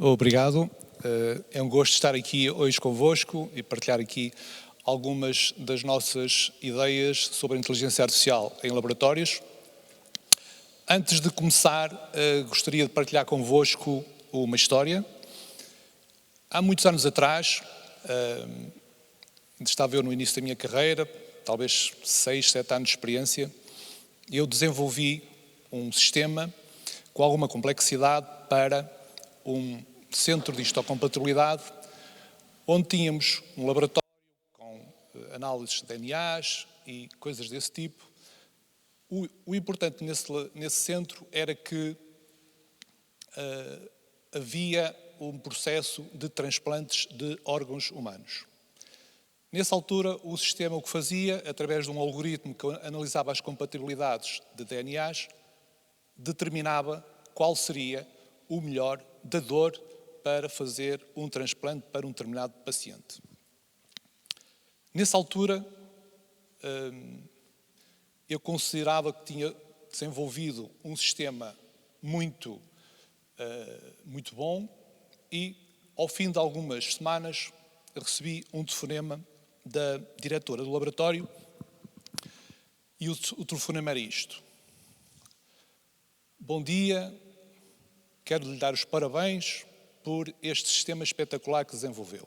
Obrigado. É um gosto estar aqui hoje convosco e partilhar aqui algumas das nossas ideias sobre a inteligência artificial em laboratórios. Antes de começar, gostaria de partilhar convosco uma história. Há muitos anos atrás, estava eu no início da minha carreira, talvez 6, 7 anos de experiência, eu desenvolvi um sistema com alguma complexidade para um centro de histocompatibilidade, onde tínhamos um laboratório com análises de DNAs e coisas desse tipo. O importante nesse centro era que havia um processo de transplantes de órgãos humanos. Nessa altura, o sistema o que fazia, através de um algoritmo que analisava as compatibilidades de DNAs, determinava qual seria o melhor dador para fazer um transplante para um determinado paciente. Nessa altura, eu considerava que tinha desenvolvido um sistema muito bom e, ao fim de algumas semanas, recebi um telefonema da diretora do laboratório e o telefonema era isto. Bom dia, quero lhe dar os parabéns por este sistema espetacular que desenvolveu.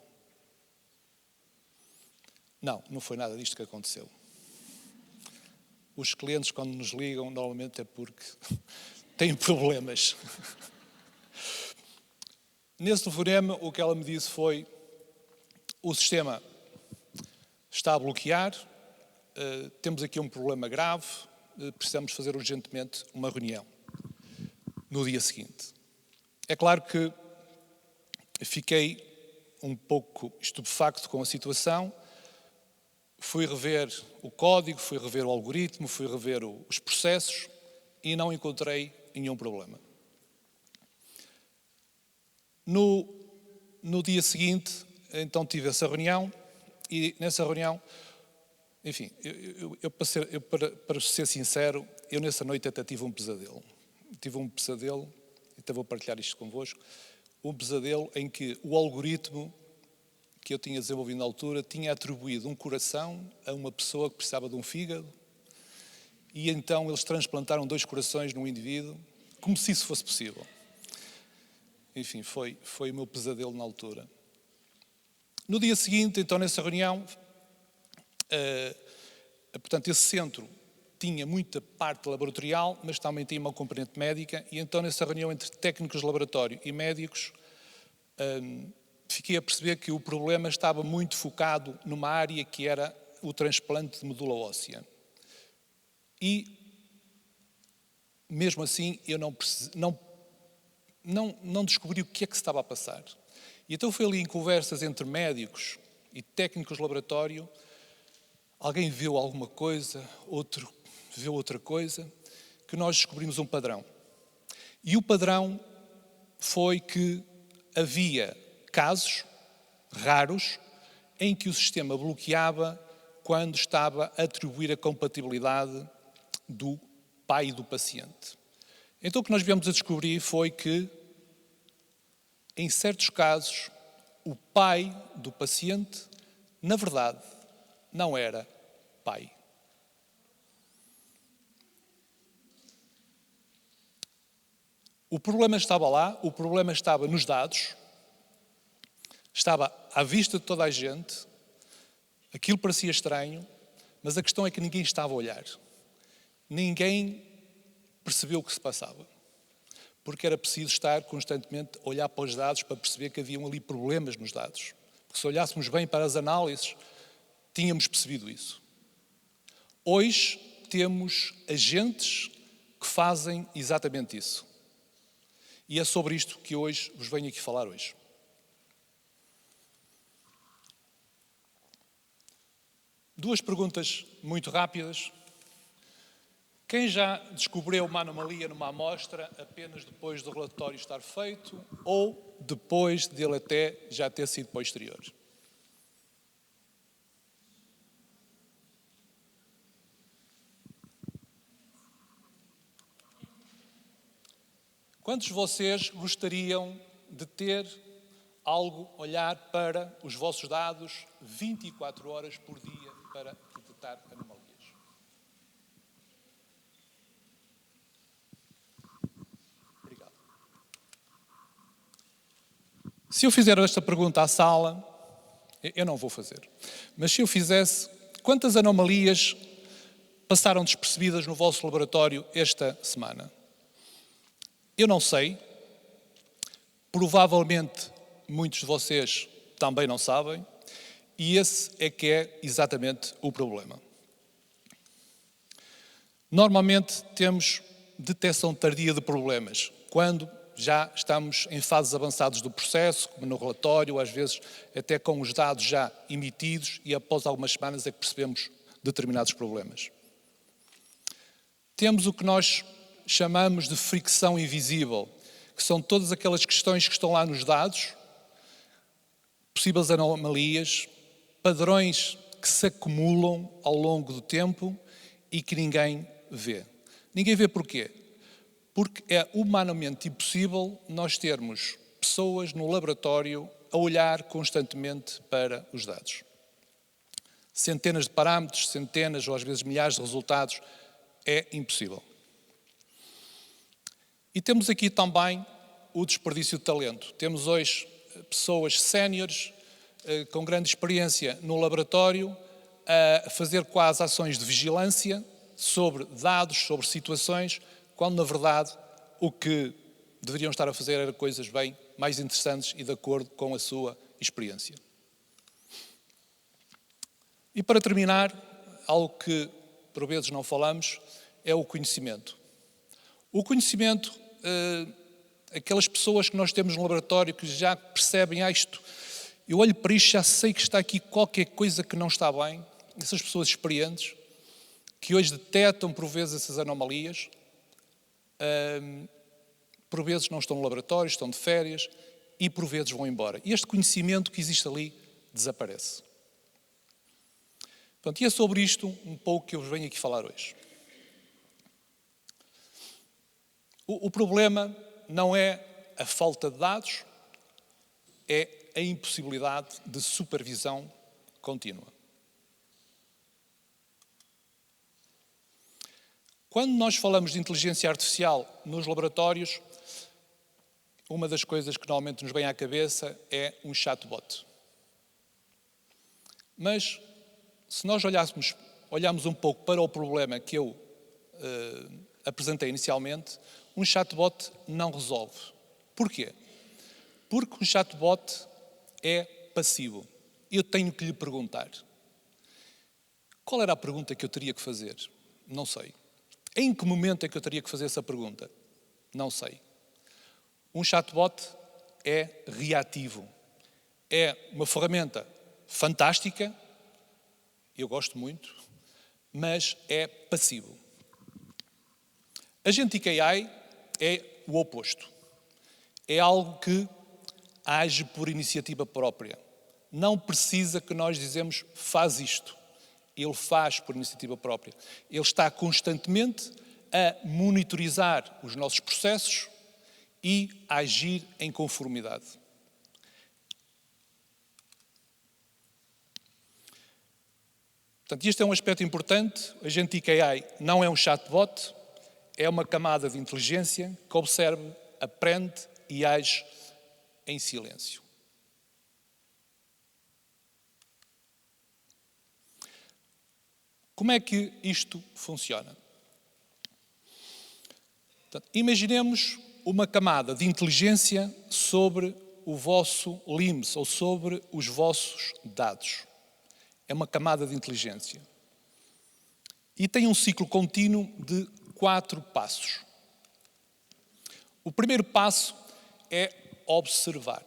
Não foi nada disto que aconteceu. Os clientes, quando nos ligam, normalmente é porque têm problemas. Nesse telefonema, o que ela me disse foi: o sistema está a bloquear, temos aqui um problema grave, precisamos fazer urgentemente uma reunião. No dia seguinte. É claro que fiquei um pouco estupefacto com a situação, fui rever o código, fui rever o algoritmo, fui rever os processos e não encontrei nenhum problema. No dia seguinte, então tive essa reunião e nessa reunião, enfim, para ser sincero, eu nessa noite até tive um pesadelo. Tive um pesadelo, então vou partilhar isto convosco, um pesadelo em que o algoritmo que eu tinha desenvolvido na altura tinha atribuído um coração a uma pessoa que precisava de um fígado e então eles transplantaram 2 corações num indivíduo, como se isso fosse possível. Enfim, foi o meu pesadelo na altura. No dia seguinte, então nessa reunião, portanto esse centro tinha muita parte laboratorial, mas também tinha uma componente médica, e então nessa reunião entre técnicos de laboratório e médicos, fiquei a perceber que o problema estava muito focado numa área que era o transplante de medula óssea. E, mesmo assim, eu não descobri o que é que se estava a passar. E então foi ali em conversas entre médicos e técnicos de laboratório, alguém viu alguma coisa, outro viu outra coisa, que nós descobrimos um padrão. E o padrão foi que havia casos raros em que o sistema bloqueava quando estava a atribuir a compatibilidade do pai do paciente. Então o que nós viemos a descobrir foi que, em certos casos, o pai do paciente, na verdade, não era pai. O problema estava lá, o problema estava nos dados, estava à vista de toda a gente, aquilo parecia estranho, mas a questão é que ninguém estava a olhar. Ninguém percebeu o que se passava, porque era preciso estar constantemente a olhar para os dados para perceber que haviam ali problemas nos dados. Porque se olhássemos bem para as análises, tínhamos percebido isso. Hoje temos agentes que fazem exatamente isso. E é sobre isto que hoje vos venho aqui falar hoje. Duas perguntas muito rápidas. Quem já descobriu uma anomalia numa amostra apenas depois do relatório estar feito ou depois dele até já ter sido para o exterior? Quantos de vocês gostariam de ter algo, olhar para os vossos dados 24 horas por dia para detectar anomalias. Obrigado. Se eu fizer esta pergunta à sala, eu não vou fazer, mas se eu fizesse, quantas anomalias passaram despercebidas no vosso laboratório esta semana? Eu não sei. Provavelmente muitos de vocês também não sabem, e esse é que é exatamente o problema. Normalmente temos detecção tardia de problemas, quando já estamos em fases avançadas do processo, como no relatório, às vezes até com os dados já emitidos, e após algumas semanas é que percebemos determinados problemas. Temos o que nós chamamos de fricção invisível, que são todas aquelas questões que estão lá nos dados, possíveis anomalias, padrões que se acumulam ao longo do tempo e que ninguém vê. Ninguém vê porquê? Porque é humanamente impossível nós termos pessoas no laboratório a olhar constantemente para os dados. Centenas de parâmetros, centenas ou às vezes milhares de resultados, é impossível. E temos aqui também o desperdício de talento. Temos hoje pessoas séniores, com grande experiência no laboratório, a fazer quase ações de vigilância sobre dados, sobre situações, quando na verdade o que deveriam estar a fazer era coisas bem mais interessantes e de acordo com a sua experiência. E para terminar, algo que por vezes não falamos, é o conhecimento. O conhecimento, aquelas pessoas que nós temos no laboratório que já percebem isto, eu olho para isto, já sei que está aqui qualquer coisa que não está bem, essas pessoas experientes, que hoje detectam por vezes essas anomalias, por vezes não estão no laboratório, estão de férias e por vezes vão embora. E este conhecimento que existe ali desaparece. Portanto, e é sobre isto um pouco que eu vos venho aqui falar hoje. O problema não é a falta de dados, é a impossibilidade de supervisão contínua. Quando nós falamos de inteligência artificial nos laboratórios, uma das coisas que normalmente nos vem à cabeça é um chatbot. Mas, se nós olharmos um pouco para o problema que eu apresentei inicialmente, um chatbot não resolve. Porquê? Porque um chatbot é passivo. Eu tenho que lhe perguntar. Qual era a pergunta que eu teria que fazer? Não sei. Em que momento é que eu teria que fazer essa pergunta? Não sei. Um chatbot é reativo. É uma ferramenta fantástica, eu gosto muito, mas é passivo. Agentic AI é o oposto. É algo que age por iniciativa própria. Não precisa que nós dizemos, faz isto. Ele faz por iniciativa própria. Ele está constantemente a monitorizar os nossos processos e a agir em conformidade. Portanto, este é um aspecto importante. A Agentic AI não é um chatbot, é uma camada de inteligência que observa, aprende e age em silêncio. Como é que isto funciona? Portanto, imaginemos uma camada de inteligência sobre o vosso LIMS ou sobre os vossos dados. É uma camada de inteligência. E tem um ciclo contínuo de 4 passos. O primeiro passo é observar.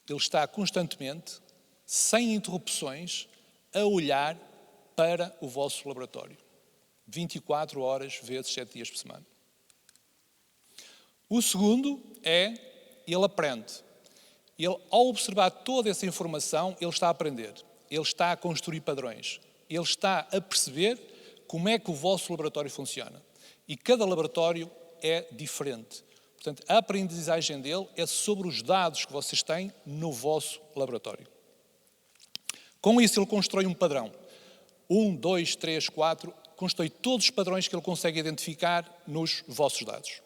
Ele está constantemente, sem interrupções, a olhar para o vosso laboratório. 24 horas vezes 7 dias por semana. O segundo é, ele aprende. Ele, ao observar toda essa informação, ele está a aprender. Ele está a construir padrões. Ele está a perceber como é que o vosso laboratório funciona. E cada laboratório é diferente. Portanto, a aprendizagem dele é sobre os dados que vocês têm no vosso laboratório. Com isso, ele constrói um padrão. 1, 2, 3, 4, constrói todos os padrões que ele consegue identificar nos vossos dados.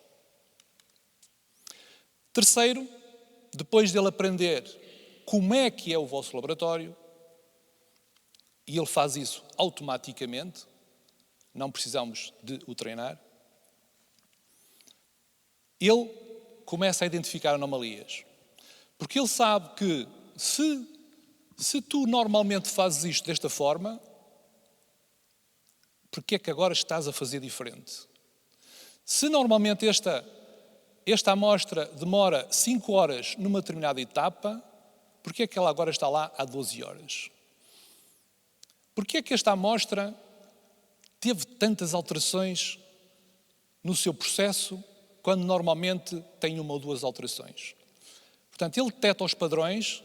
Terceiro, depois dele aprender como é que é o vosso laboratório, e ele faz isso automaticamente, não precisamos de o treinar, ele começa a identificar anomalias. Porque ele sabe que se tu normalmente fazes isto desta forma, porque é que agora estás a fazer diferente? Se normalmente esta amostra demora 5 horas numa determinada etapa, porque é que ela agora está lá há 12 horas? Porque é que esta amostra teve tantas alterações no seu processo, quando normalmente tem 1 ou 2 alterações? Portanto, ele detecta os padrões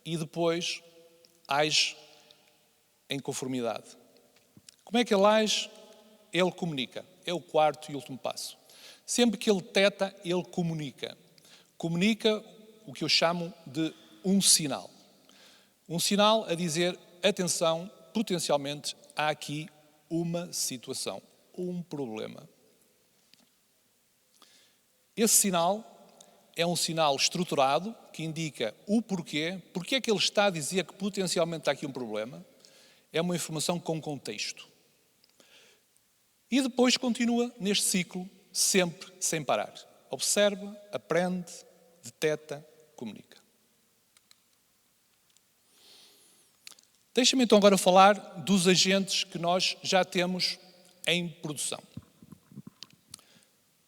e depois age em conformidade. Como é que ele age? Ele comunica. É o 4º e último passo. Sempre que ele detecta, ele comunica. Comunica o que eu chamo de um sinal. Um sinal a dizer, atenção, potencialmente há aqui uma situação, um problema. Esse sinal é um sinal estruturado que indica o porquê, porque é que ele está a dizer que potencialmente há aqui um problema. É uma informação com contexto. E depois continua neste ciclo, sempre sem parar. Observa, aprende, detecta, comunica. Deixa-me então agora falar dos agentes que nós já temos em produção.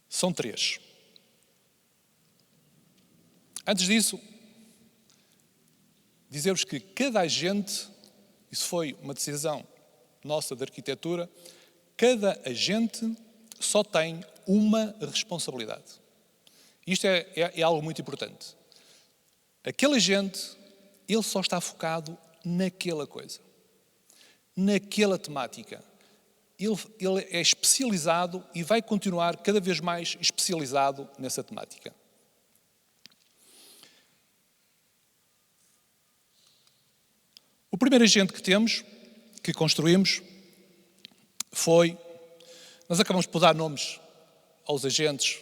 São 3. Antes disso, dizer-vos que cada agente, isso foi uma decisão nossa de arquitetura, cada agente só tem uma responsabilidade. Isto é algo muito importante. Aquele agente, ele só está focado naquela coisa, naquela temática. Ele é especializado e vai continuar cada vez mais especializado nessa temática. O primeiro agente que temos, que construímos, foi... Nós acabamos por dar nomes aos agentes,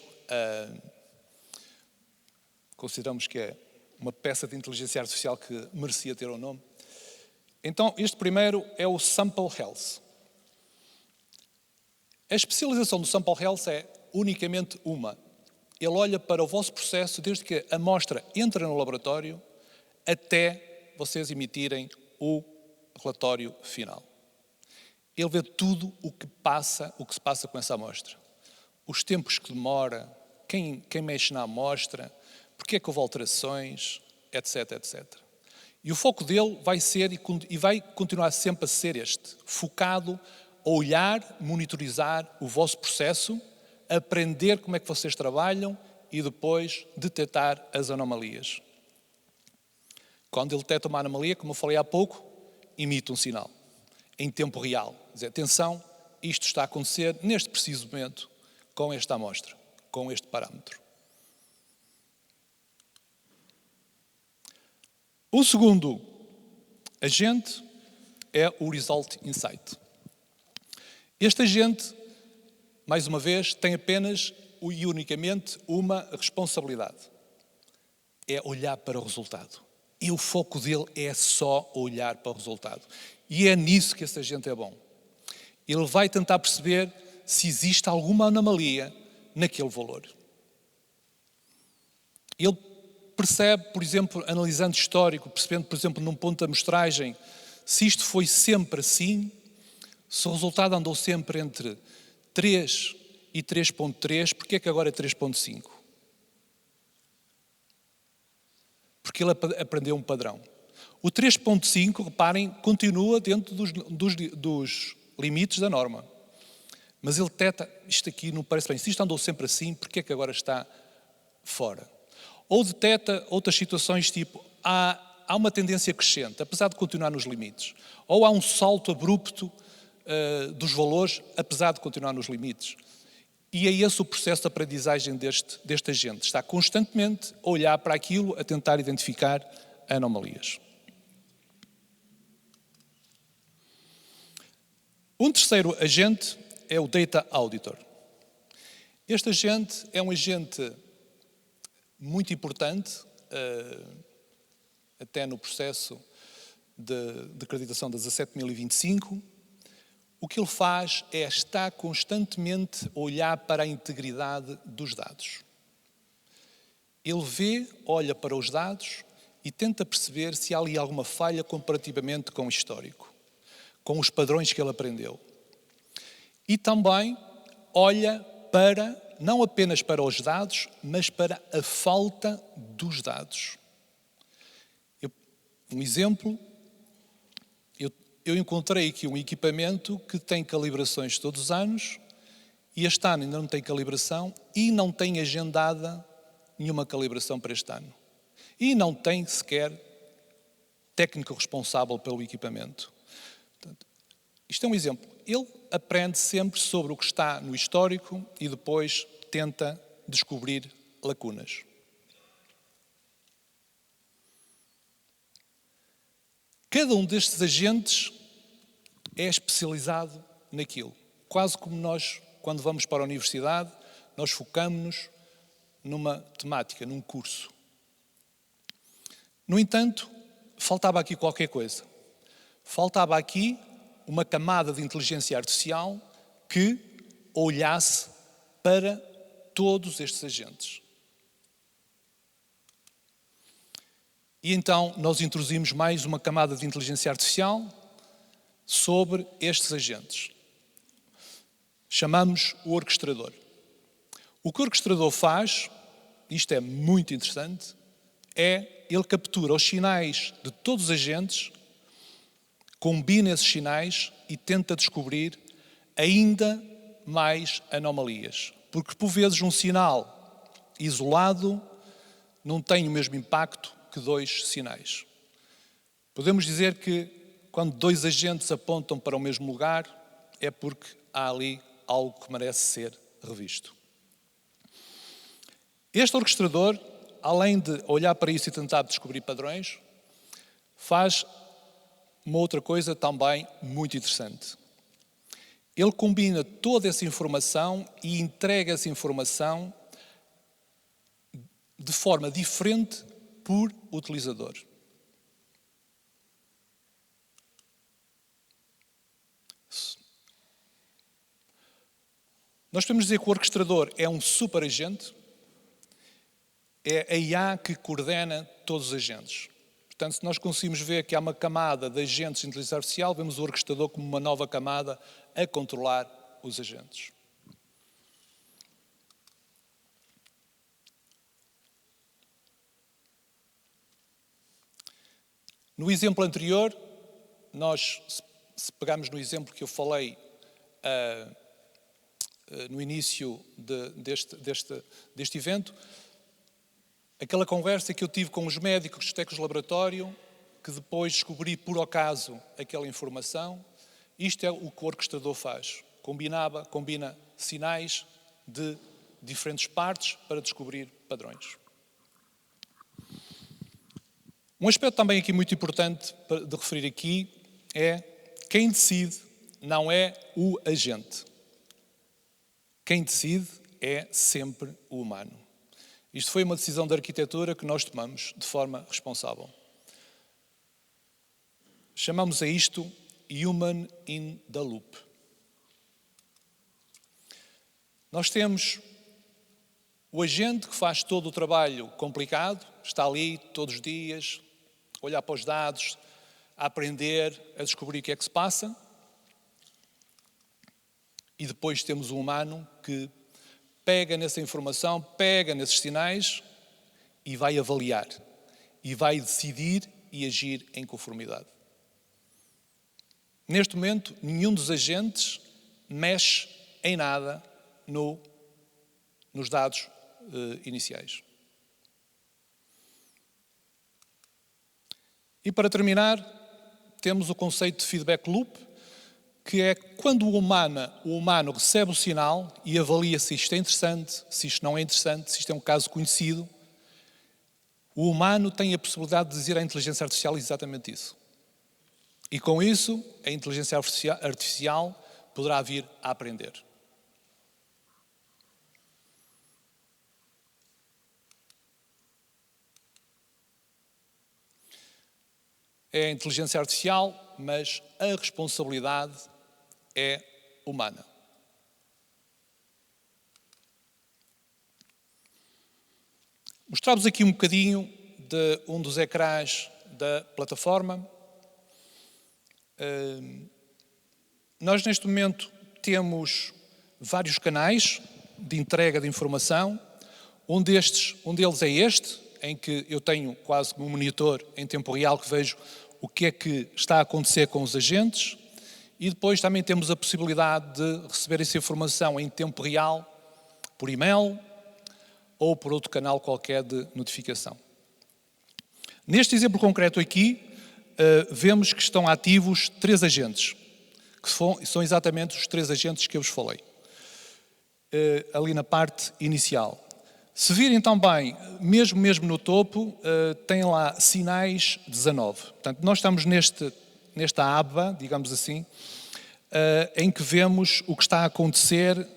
consideramos que é uma peça de inteligência artificial que merecia ter um nome. Então, este primeiro é o Sample Health. A especialização do Sample Health é unicamente uma. Ele olha para o vosso processo desde que a amostra entra no laboratório até vocês emitirem o relatório final. Ele vê tudo o que se passa com essa amostra. Os tempos que demora, quem mexe na amostra, porque é que houve alterações, etc, etc. E o foco dele vai ser e vai continuar sempre a ser este, focado a olhar, monitorizar o vosso processo, aprender como é que vocês trabalham e depois detectar as anomalias. Quando ele detecta uma anomalia, como eu falei há pouco, emite um sinal em tempo real. Dizer, atenção, isto está a acontecer neste preciso momento com esta amostra, com este parâmetro. O segundo agente é o Result Insight. Este agente, mais uma vez, tem apenas e unicamente uma responsabilidade. É olhar para o resultado. E o foco dele é só olhar para o resultado. E é nisso que esse agente é bom. Ele vai tentar perceber se existe alguma anomalia naquele valor. Ele percebe, por exemplo, analisando histórico, percebendo, por exemplo, num ponto de amostragem, se isto foi sempre assim, se o resultado andou sempre entre 3 e 3.3, porque é que agora é 3.5? Porque ele aprendeu um padrão. O 3.5, reparem, continua dentro dos limites da norma. Mas ele detecta, isto aqui não parece bem, se isto andou sempre assim, porque é que agora está fora? Ou detecta outras situações tipo, há uma tendência crescente, apesar de continuar nos limites. Ou há um salto abrupto dos valores, apesar de continuar nos limites. E é esse o processo de aprendizagem deste agente. Está constantemente a olhar para aquilo, a tentar identificar anomalias. Um terceiro agente é o Data Auditor. Este agente é um agente muito importante, até no processo de acreditação da 17025. O que ele faz é estar constantemente a olhar para a integridade dos dados. Ele vê, olha para os dados e tenta perceber se há ali alguma falha comparativamente com o histórico, com os padrões que ele aprendeu. E também olha para, não apenas para os dados, mas para a falta dos dados. Um exemplo, eu encontrei aqui um equipamento que tem calibrações todos os anos e este ano ainda não tem calibração e não tem agendada nenhuma calibração para este ano. E não tem sequer técnico responsável pelo equipamento. Portanto, isto é um exemplo. Ele aprende sempre sobre o que está no histórico e depois tenta descobrir lacunas. Cada um destes agentes é especializado naquilo. Quase como nós, quando vamos para a universidade, nós focamos-nos numa temática, num curso. No entanto, faltava aqui qualquer coisa. Faltava aqui uma camada de inteligência artificial que olhasse para todos estes agentes. E então nós introduzimos mais uma camada de inteligência artificial sobre estes agentes. Chamamos o orquestrador. O que o orquestrador faz, isto é muito interessante, é ele captura os sinais de todos os agentes, combina esses sinais e tenta descobrir ainda mais anomalias. Porque, por vezes, um sinal isolado não tem o mesmo impacto que dois sinais. Podemos dizer que, quando dois agentes apontam para o mesmo lugar, é porque há ali algo que merece ser revisto. Este orquestrador, além de olhar para isso e tentar descobrir padrões, faz uma outra coisa também muito interessante. Ele combina toda essa informação e entrega essa informação de forma diferente por utilizador. Nós podemos dizer que o orquestrador é um superagente, é a IA que coordena todos os agentes. Portanto, se nós conseguimos ver que há uma camada de agentes de inteligência artificial, vemos o orquestrador como uma nova camada a controlar os agentes. No exemplo anterior, nós, se pegarmos no exemplo que eu falei no início deste evento, aquela conversa que eu tive com os médicos técnicos de laboratório, que depois descobri por acaso aquela informação, isto é o que o orquestrador faz. Combina sinais de diferentes partes para descobrir padrões. Um aspecto também aqui muito importante de referir aqui é quem decide não é o agente. Quem decide é sempre o humano. Isto foi uma decisão de arquitetura que nós tomamos de forma responsável. Chamamos a isto Human in the Loop. Nós temos o agente que faz todo o trabalho complicado, está ali todos os dias, a olhar para os dados, a aprender, a descobrir o que é que se passa. E depois temos o humano que pega nessa informação, pega nesses sinais e vai avaliar. E vai decidir e agir em conformidade. Neste momento, nenhum dos agentes mexe em nada nos dados iniciais. E para terminar, temos o conceito de feedback loop, que é quando o humano recebe o sinal e avalia se isto é interessante, se isto não é interessante, se isto é um caso conhecido, o humano tem a possibilidade de dizer à inteligência artificial exatamente isso. E com isso, a inteligência artificial poderá vir a aprender. É a inteligência artificial, mas a responsabilidade é humana. Mostramos aqui um bocadinho de um dos ecrãs da plataforma. Nós, neste momento, temos vários canais de entrega de informação. Um deles é este, em que eu tenho quase um monitor em tempo real que vejo o que é que está a acontecer com os agentes. E depois também temos a possibilidade de receber essa informação em tempo real, por e-mail ou por outro canal qualquer de notificação. Neste exemplo concreto aqui, vemos que estão ativos 3 agentes, que são exatamente os 3 agentes que eu vos falei, ali na parte inicial. Se virem também, mesmo no topo, tem lá sinais 19. Portanto, nós estamos nesta aba, digamos assim, em que vemos o que está a acontecer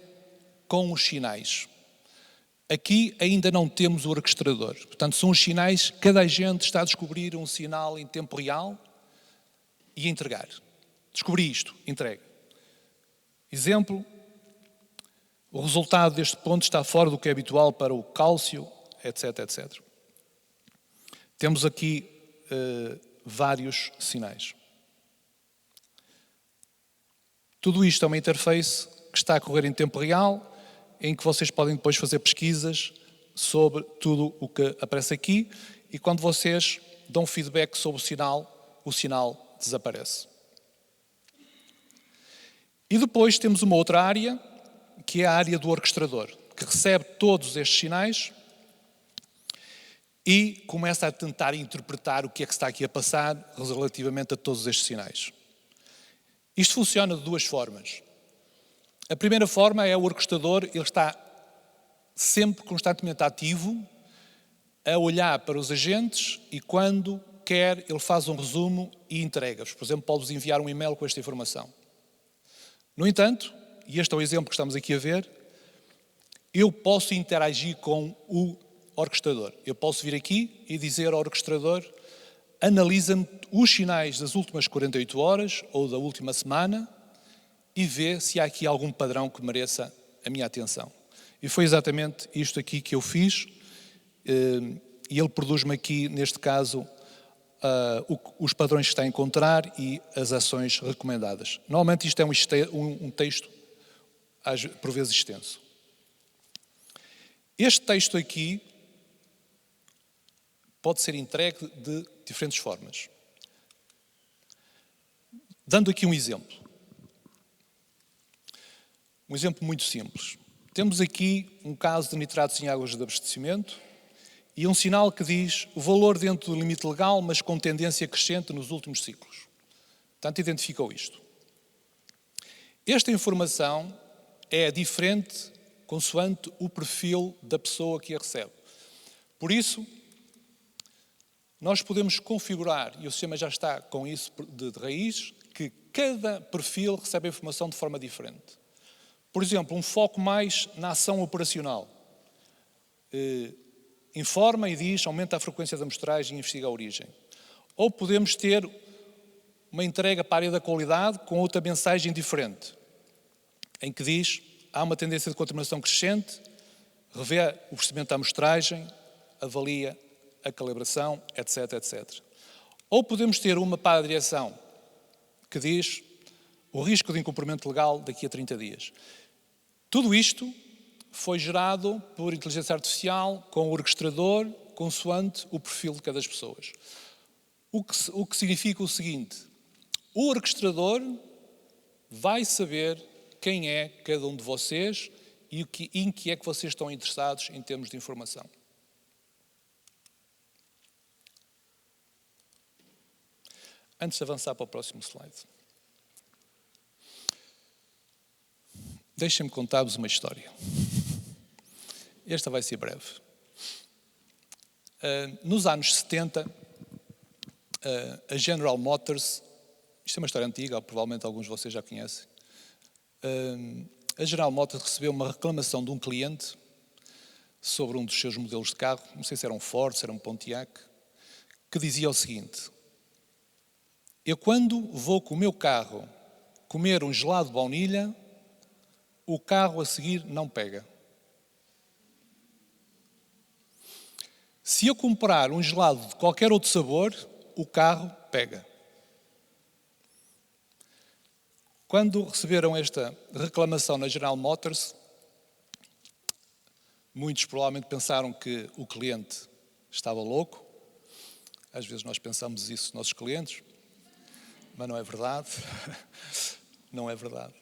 com os sinais. Aqui ainda não temos o orquestrador. Portanto, são os sinais, cada agente está a descobrir um sinal em tempo real e a entregar. Descobri isto, entrega. Exemplo, o resultado deste ponto está fora do que é habitual para o cálcio, etc, etc. Temos aqui vários sinais. Tudo isto é uma interface que está a correr em tempo real, em que vocês podem depois fazer pesquisas sobre tudo o que aparece aqui e quando vocês dão feedback sobre o sinal desaparece. E depois temos uma outra área, que é a área do orquestrador, que recebe todos estes sinais e começa a tentar interpretar o que é que está aqui a passar relativamente a todos estes sinais. Isto funciona de 2 formas. A primeira forma é o orquestrador, ele está sempre constantemente ativo, a olhar para os agentes e quando quer ele faz um resumo e entrega-vos. Por exemplo, pode-vos enviar um e-mail com esta informação. No entanto, e este é o exemplo que estamos aqui a ver, eu posso interagir com o orquestrador. Eu posso vir aqui e dizer ao orquestrador, analisa-me os sinais das últimas 48 horas ou da última semana e vê se há aqui algum padrão que mereça a minha atenção. E foi exatamente isto aqui que eu fiz, e ele produz-me aqui, neste caso, os padrões que está a encontrar e as ações recomendadas. Normalmente isto é um texto, por vezes extenso. Este texto aqui pode ser entregue de diferentes formas. Dando aqui um exemplo. Um exemplo muito simples. Temos aqui um caso de nitratos em águas de abastecimento e um sinal que diz o valor dentro do limite legal, mas com tendência crescente nos últimos ciclos. Portanto, identificou isto. Esta informação é diferente consoante o perfil da pessoa que a recebe. Por isso, nós podemos configurar, e o sistema já está com isso de raiz, que cada perfil recebe a informação de forma diferente. Por exemplo, um foco mais na ação operacional. Informa e diz, aumenta a frequência da amostragem e investiga a origem. Ou podemos ter uma entrega para a área da qualidade com outra mensagem diferente, em que diz, há uma tendência de contaminação crescente, revê o procedimento da amostragem, avalia a calibração, etc, etc. Ou podemos ter uma para a direção, que diz o risco de incumprimento legal daqui a 30 dias. Tudo isto foi gerado por inteligência artificial, com o orquestrador, consoante o perfil de cada pessoa. O que significa o seguinte, o orquestrador vai saber quem é cada um de vocês e em que é que vocês estão interessados em termos de informação. Antes de avançar para o próximo slide. Deixem-me contar-vos uma história. Esta vai ser breve. Nos anos 70, a General Motors, isto é uma história antiga, provavelmente alguns de vocês já conhecem, a General Motors recebeu uma reclamação de um cliente sobre um dos seus modelos de carro, não sei se era um Ford, se era um Pontiac, que dizia o seguinte: eu quando vou com o meu carro comer um gelado de baunilha, o carro a seguir não pega. Se eu comprar um gelado de qualquer outro sabor, o carro pega. Quando receberam esta reclamação na General Motors, muitos provavelmente pensaram que o cliente estava louco. Às vezes nós pensamos isso nos nossos clientes, mas não é verdade. Não é verdade.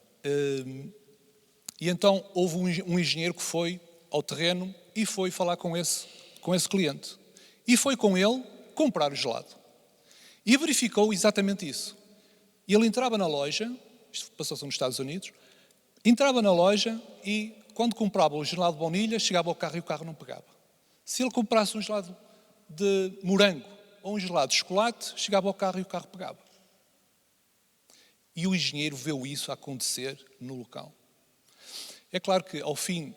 E então houve um engenheiro que foi ao terreno e foi falar com esse cliente. E foi com ele comprar o gelado. E verificou exatamente isso. Ele entrava na loja, isto passou-se nos Estados Unidos, entrava na loja e quando comprava o gelado de baunilha, chegava ao carro e o carro não pegava. Se ele comprasse um gelado de morango ou um gelado de chocolate, chegava ao carro e o carro pegava. E o engenheiro viu isso acontecer no local. É claro que, ao fim,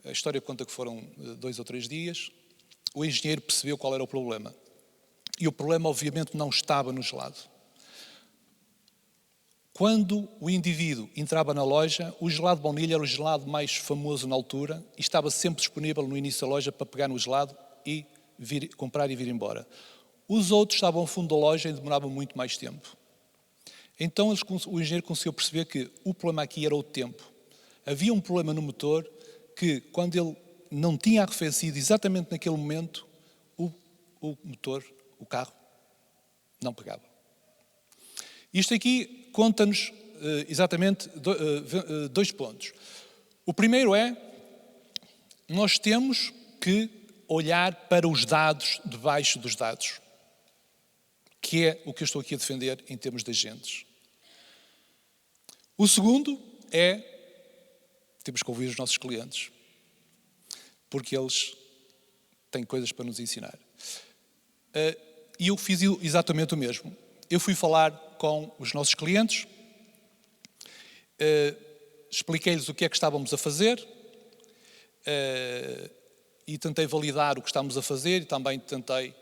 a história conta que foram 2 ou 3 dias, o engenheiro percebeu qual era o problema. E o problema, obviamente, não estava no gelado. Quando o indivíduo entrava na loja, o gelado de baunilha era o gelado mais famoso na altura e estava sempre disponível no início da loja para pegar no gelado e comprar e vir embora. Os outros estavam ao fundo da loja e demoravam muito mais tempo. Então o engenheiro conseguiu perceber que o problema aqui era o tempo. Havia um problema no motor que, quando ele não tinha arrefecido exatamente naquele momento, o motor, o carro, não pegava. Isto aqui conta-nos exatamente 2 pontos. O primeiro é, nós temos que olhar para os dados debaixo dos dados, que é o que eu estou aqui a defender em termos de agentes. O segundo é, temos que ouvir os nossos clientes, porque eles têm coisas para nos ensinar. E eu fiz exatamente o mesmo. Eu fui falar com os nossos clientes, expliquei-lhes o que é que estávamos a fazer e tentei validar o que estávamos a fazer e também tentei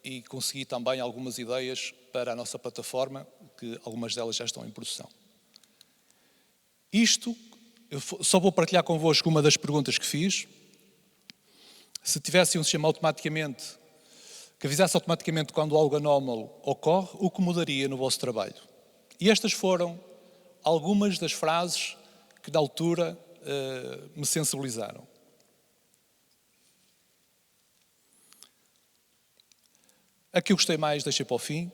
e consegui também algumas ideias para a nossa plataforma, que algumas delas já estão em produção. Isto, eu só vou partilhar convosco uma das perguntas que fiz. Se tivesse um sistema automaticamente, que avisasse automaticamente quando algo anómalo ocorre, o que mudaria no vosso trabalho? E estas foram algumas das frases que na altura me sensibilizaram. A que eu gostei mais deixei para o fim,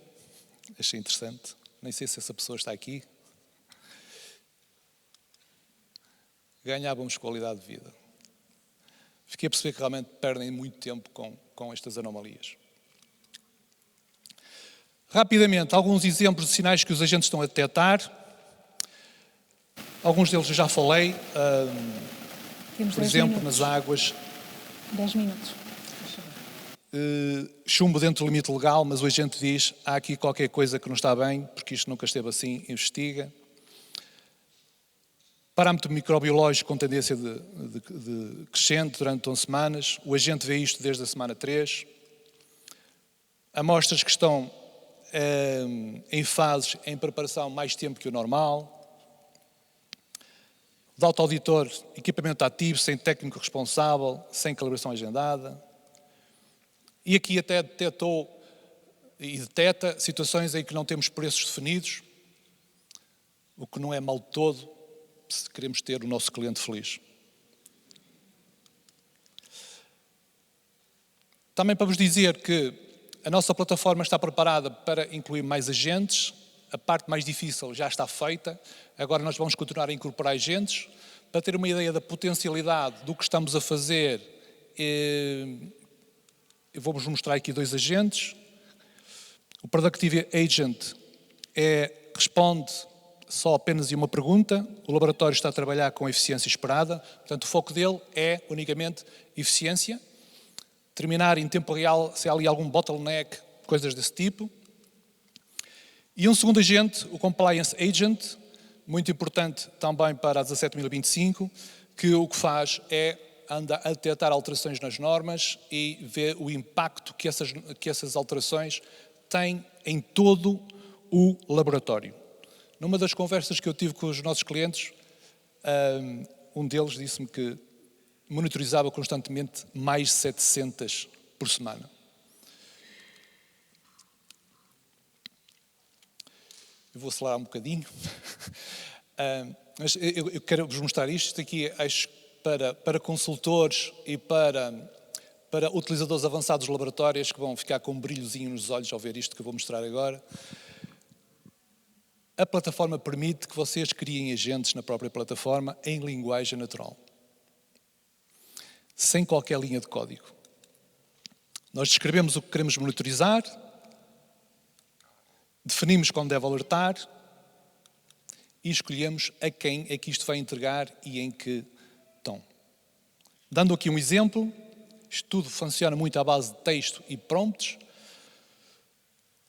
achei interessante, nem sei se essa pessoa está aqui. Ganhávamos qualidade de vida. Fiquei a perceber que realmente perdem muito tempo com estas anomalias. Rapidamente, alguns exemplos de sinais que os agentes estão a detectar. Alguns deles eu já falei. Por exemplo, nas águas. 10 minutos. Chumbo dentro do limite legal, mas o agente diz, há aqui qualquer coisa que não está bem, porque isto nunca esteve assim, investiga. Parâmetro microbiológico com tendência de crescente durante 11 semanas. O agente vê isto desde a semana 3. Amostras que estão em fases em preparação mais tempo que o normal. De auto-auditor, equipamento ativo, sem técnico responsável, sem calibração agendada. E aqui até detectou e detecta situações em que não temos preços definidos, o que não é mal de todo, se queremos ter o nosso cliente feliz. Também para vos dizer que a nossa plataforma está preparada para incluir mais agentes, a parte mais difícil já está feita, agora nós vamos continuar a incorporar agentes. Para ter uma ideia da potencialidade do que estamos a fazer, eu vou-vos mostrar aqui 2 agentes. O Productive Agent responde só apenas uma pergunta, o laboratório está a trabalhar com a eficiência esperada, portanto o foco dele é unicamente eficiência, terminar em tempo real se há ali algum bottleneck, coisas desse tipo. E um segundo agente, o Compliance Agent, muito importante também para a 17.025, que o que faz é anda a detectar alterações nas normas e ver o impacto que essas alterações têm em todo o laboratório. Numa das conversas que eu tive com os nossos clientes, um deles disse-me que monitorizava constantemente mais de 700 por semana. Eu vou acelerar um bocadinho, mas eu quero vos mostrar isto. Isto aqui acho para consultores e para utilizadores avançados dos laboratórios que vão ficar com um brilhozinho nos olhos ao ver isto que eu vou mostrar agora. A plataforma permite que vocês criem agentes na própria plataforma em linguagem natural, sem qualquer linha de código. Nós descrevemos o que queremos monitorizar, definimos como deve alertar e escolhemos a quem é que isto vai entregar e em que tom. Dando aqui um exemplo, isto tudo funciona muito à base de texto e prompts.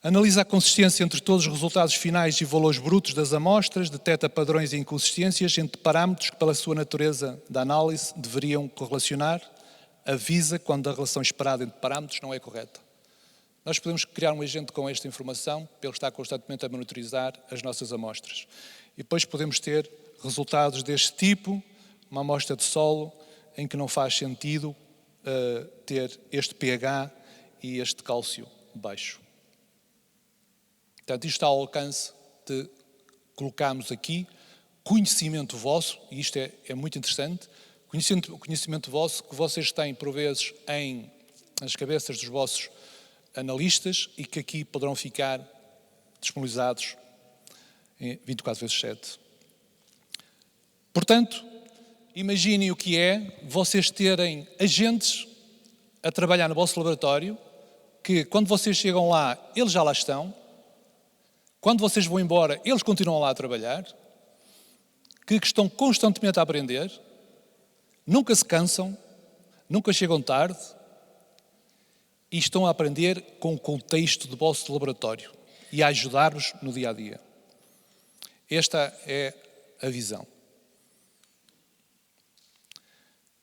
Analisa a consistência entre todos os resultados finais e valores brutos das amostras, detecta padrões e inconsistências entre parâmetros que, pela sua natureza da análise, deveriam correlacionar, avisa quando a relação esperada entre parâmetros não é correta. Nós podemos criar um agente com esta informação para ele estar constantemente a monitorizar as nossas amostras. E depois podemos ter resultados deste tipo, uma amostra de solo em que não faz sentido ter este pH e este cálcio baixo. Portanto, isto está ao alcance de colocarmos aqui conhecimento vosso, e isto é muito interessante, conhecimento vosso que vocês têm, por vezes, nas cabeças dos vossos analistas e que aqui poderão ficar disponibilizados em 24/7. Portanto, imaginem o que é vocês terem agentes a trabalhar no vosso laboratório, que quando vocês chegam lá, eles já lá estão. Quando vocês vão embora, eles continuam lá a trabalhar, que estão constantemente a aprender, nunca se cansam, nunca chegam tarde e estão a aprender com o contexto do vosso laboratório e a ajudar-vos no dia a dia. Esta é a visão.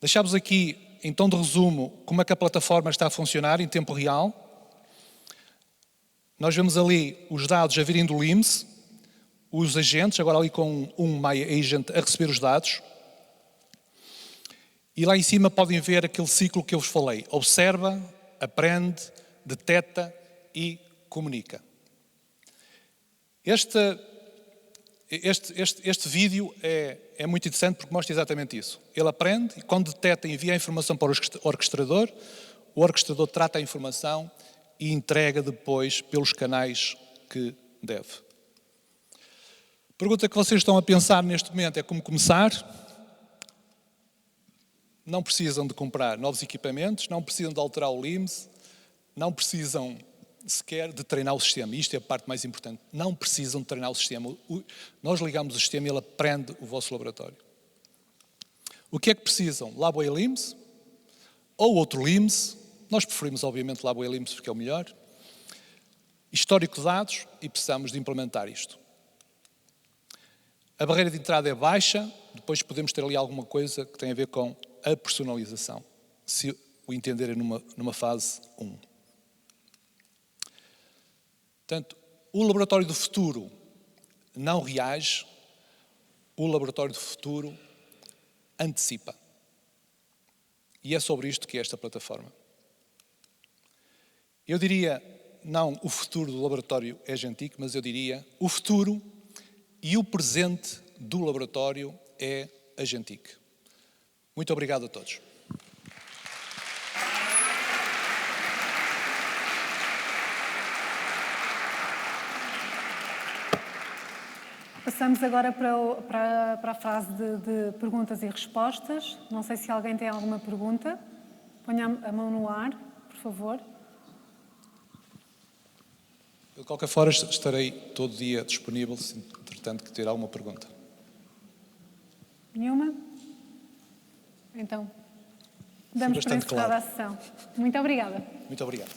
Deixamos aqui, em tom de resumo, como é que a plataforma está a funcionar em tempo real. Nós vemos ali os dados a virem do LIMS, os agentes, agora ali com um My Agent a receber os dados. E lá em cima podem ver aquele ciclo que eu vos falei. Observa, aprende, detecta e comunica. Este vídeo é muito interessante porque mostra exatamente isso. Ele aprende e quando detecta envia a informação para o orquestrador trata a informação e entrega depois pelos canais que deve. A pergunta que vocês estão a pensar neste momento é como começar. Não precisam de comprar novos equipamentos, não precisam de alterar o LIMS, não precisam sequer de treinar o sistema. Isto é a parte mais importante. Não precisam de treinar o sistema. Nós ligamos o sistema e ele aprende o vosso laboratório. O que é que precisam? LabWay LIMS ou outro LIMS. Nós preferimos, obviamente, LabWay LIMS porque é o melhor. Histórico de dados e precisamos de implementar isto. A barreira de entrada é baixa, depois podemos ter ali alguma coisa que tem a ver com a personalização, se o entenderem numa fase 1. Portanto, o laboratório do futuro não reage, o laboratório do futuro antecipa. E é sobre isto que é esta plataforma. Eu diria, não o futuro do laboratório é Agentic, mas eu diria o futuro e o presente do laboratório é Agentic. Muito obrigado a todos. Passamos agora para a fase de perguntas e respostas. Não sei se alguém tem alguma pergunta. Ponha a mão no ar, por favor. De qualquer forma, estarei todo dia disponível, se entretanto que ter alguma pergunta. Nenhuma? Então, damos por bastante encerrada claro. a sessão. Muito obrigada. Muito obrigado.